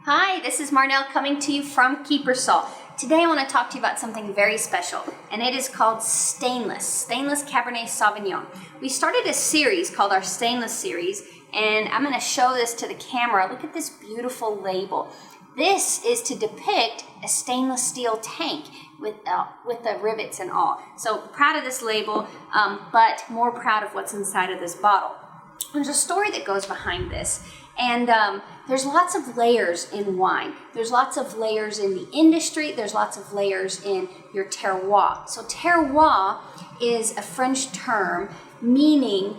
Hi, this is Marnelle coming to you from Kiepersol. Today I want to talk to you about something very special, and it is called Stainless Cabernet Sauvignon. We started a series called our Stainless series, and I'm going to show this to the camera. Look at this beautiful label. This is to depict a stainless steel tank with the rivets and all. So proud of this label, but more proud of what's inside of this bottle. There's a story that goes behind this, and there's lots of layers in wine. There's lots of layers in the industry. There's lots of layers in your terroir. So terroir is a French term meaning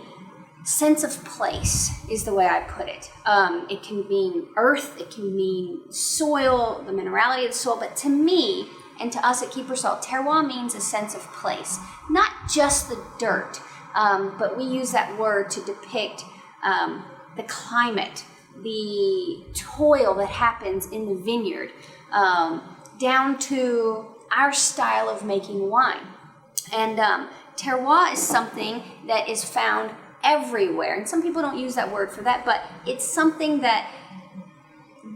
sense of place, is the way I put it. It can mean earth, it can mean soil, the minerality of the soil, but to me and to us at Kiepersol, terroir means a sense of place, not just the dirt, but we use that word to depict the climate, the toil that happens in the vineyard, down to our style of making wine. And terroir is something that is found everywhere, and some people don't use that word for that, but it's something that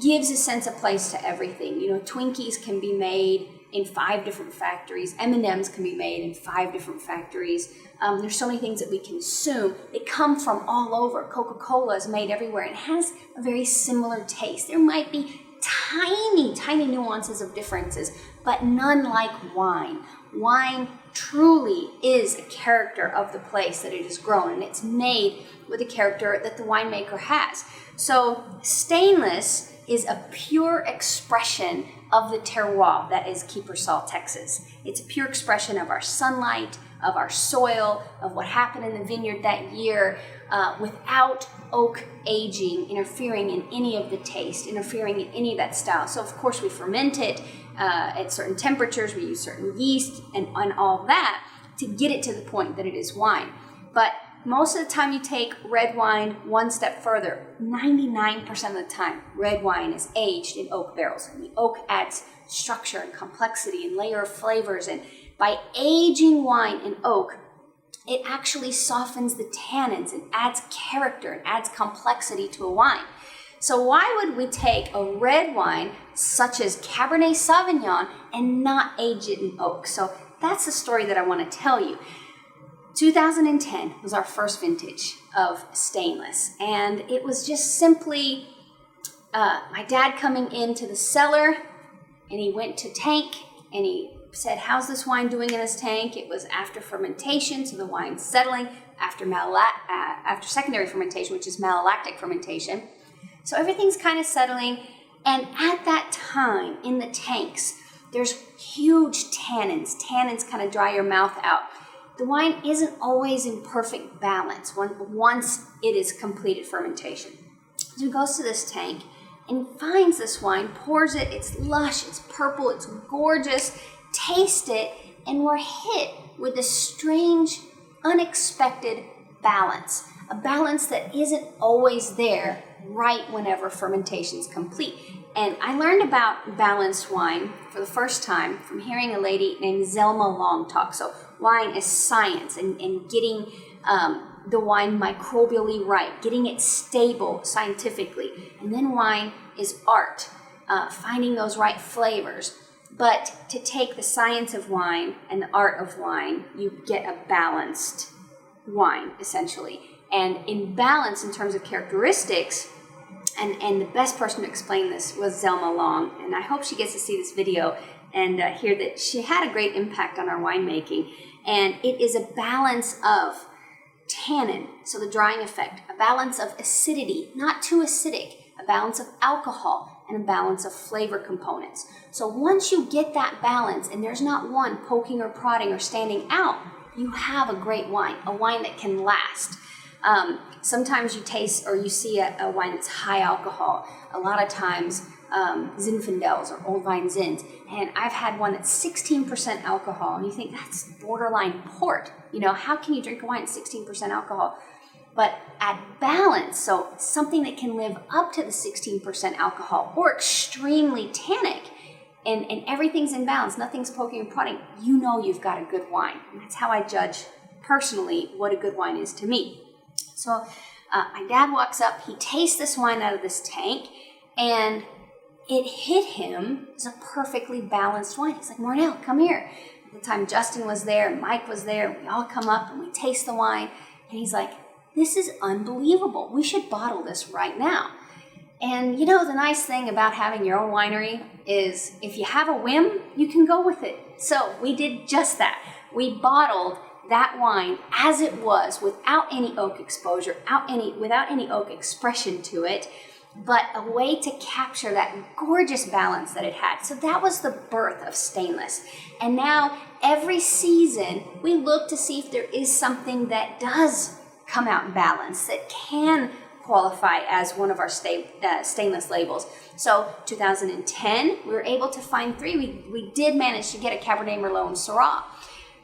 gives a sense of place to everything. You know, Twinkies can be made in 5 different factories. M&Ms can be made in 5 different factories. There's so many things that we consume. They come from all over. Coca-Cola is made everywhere. It has a very similar taste. There might be tiny nuances of differences, but none like wine. Wine truly is a character of the place that it is grown, and it's made with a character that the winemaker has. So stainless is a pure expression of the terroir that is Kiepersol, Texas. It's a pure expression of our sunlight, of our soil, of what happened in the vineyard that year, without oak aging interfering in any of the taste, interfering in any of that style. So of course we ferment it at certain temperatures, we use certain yeast and all that to get it to the point that it is wine. But most of the time you take red wine one step further. 99% of the time, red wine is aged in oak barrels. And the oak adds structure and complexity and layer of flavors. And by aging wine in oak, it actually softens the tannins and adds character and adds complexity to a wine. So why would we take a red wine such as Cabernet Sauvignon and not age it in oak? So that's the story that I want to tell you. 2010 was our first vintage of Stainless, and it was just simply my dad coming into the cellar, and he went to tank, and he said, "How's this wine doing in this tank?" It was after fermentation, so the wine's settling, after secondary fermentation, which is malolactic fermentation. So everything's kind of settling, and at that time in the tanks, there's huge tannins. Tannins kind of dry your mouth out. The wine isn't always in perfect balance once it is completed fermentation. So he goes to this tank and finds this wine, pours it, it's lush, it's purple, it's gorgeous, taste it, and we're hit with a strange, unexpected balance. A balance that isn't always there right whenever fermentation is complete. And I learned about balanced wine for the first time from hearing a lady named Zelma Long talk. So wine is science and getting the wine microbially right, getting it stable scientifically. And then wine is art, finding those right flavors. But to take the science of wine and the art of wine, you get a balanced wine, essentially. And in balance in terms of characteristics, and the best person to explain this was Zelma Long, and I hope she gets to see this video and hear that she had a great impact on our winemaking. And it is a balance of tannin, so the drying effect, a balance of acidity, not too acidic, a balance of alcohol, and a balance of flavor components. So once you get that balance, and there's not one poking or prodding or standing out, you have a great wine, a wine that can last. Sometimes you taste or you see a wine that's high alcohol. A lot of times, Zinfandels or Old Vine Zins. And I've had one that's 16% alcohol, and you think that's borderline port. You know, how can you drink a wine at 16% alcohol? But at balance, so something that can live up to the 16% alcohol or extremely tannic, and everything's in balance, nothing's poking and prodding, you know you've got a good wine. And that's how I judge personally what a good wine is to me. So my dad walks up, he tastes this wine out of this tank, and it hit him as a perfectly balanced wine. He's like, Marnelle, come here. At the time, Justin was there, Mike was there. We all come up and we taste the wine. And he's like, this is unbelievable. We should bottle this right now. And you know, the nice thing about having your own winery is if you have a whim, you can go with it. So we did just that. We bottled that wine as it was, without any oak exposure, without any oak expression to it, but a way to capture that gorgeous balance that it had. So that was the birth of Stainless. And now every season we look to see if there is something that does come out in balance, that can qualify as one of our Stainless labels. So 2010, we were able to find 3. We did manage to get a Cabernet Merlot and Syrah,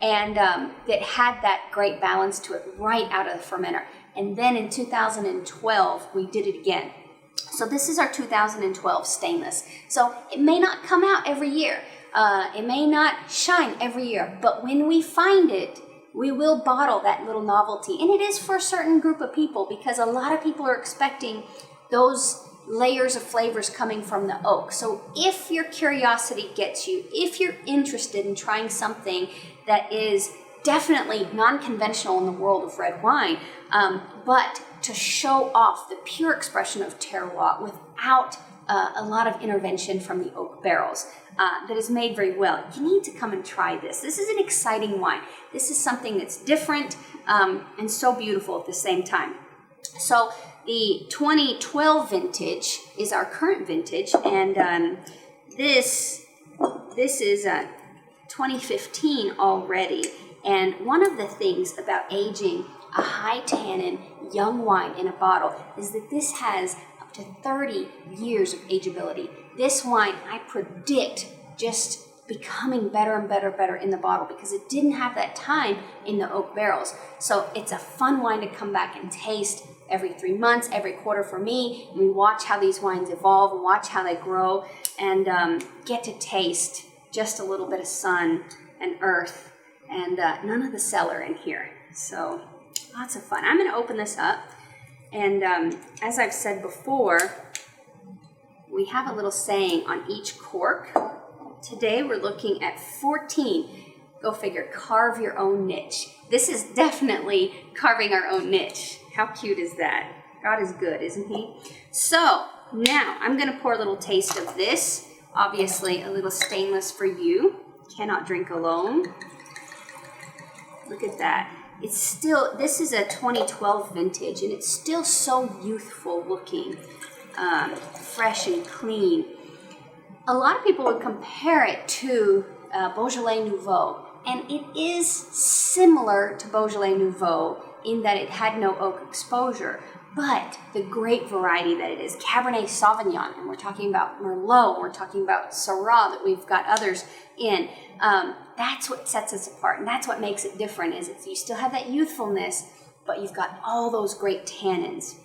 and that had that great balance to it right out of the fermenter. And then in 2012, we did it again. So this is our 2012 Stainless. So it may not come out every year. It may not shine every year, but when we find it, we will bottle that little novelty. And it is for a certain group of people, because a lot of people are expecting those layers of flavors coming from the oak. So if your curiosity gets you, if you're interested in trying something that is definitely non-conventional in the world of red wine, but to show off the pure expression of terroir without a lot of intervention from the oak barrels, that is made very well, you need to come and try this. This is an exciting wine. This is something that's different and so beautiful at the same time. So the 2012 vintage is our current vintage, and this is 2015 already. And one of the things about aging a high tannin young wine in a bottle is that this has up to 30 years of ageability. This wine, I predict, just becoming better and better in the bottle because it didn't have that time in the oak barrels. So it's a fun wine to come back and taste every 3 months, every quarter for me. And we watch how these wines evolve and watch how they grow, and get to taste just a little bit of sun and earth, and none of the cellar in here. So lots of fun. I'm going to open this up, and as I've said before, we have a little saying on each cork. Today we're looking at 14. Go figure, carve your own niche. This is definitely carving our own niche. How cute is that? God is good, isn't he? So now I'm going to pour a little taste of this. Obviously a little Stainless for you. Cannot drink alone. Look at that. It's still, this is a 2012 vintage, and it's still so youthful looking, fresh and clean. A lot of people would compare it to Beaujolais Nouveau, and it is similar to Beaujolais Nouveau in that it had no oak exposure, but the great variety that it is, Cabernet Sauvignon, and we're talking about Merlot, we're talking about Syrah that we've got others in, that's what sets us apart, and that's what makes it different, is you still have that youthfulness, but you've got all those great tannins.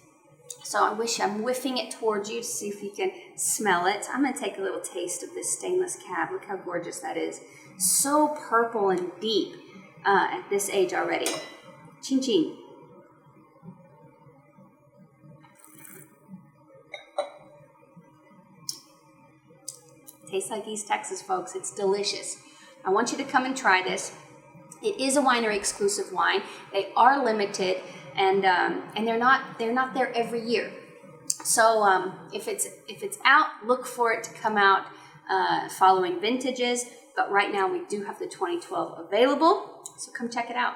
So I'm whiffing it towards you to see if you can smell it. I'm going to take a little taste of this Stainless Cab. Look how gorgeous that is. So purple and deep at this age already. Chin chin. Tastes like East Texas, folks. It's delicious. I want you to come and try this. It is a winery exclusive wine. They are limited, and they're not there every year. So if it's out, look for it to come out following vintages. But right now we do have the 2012 available, so come check it out.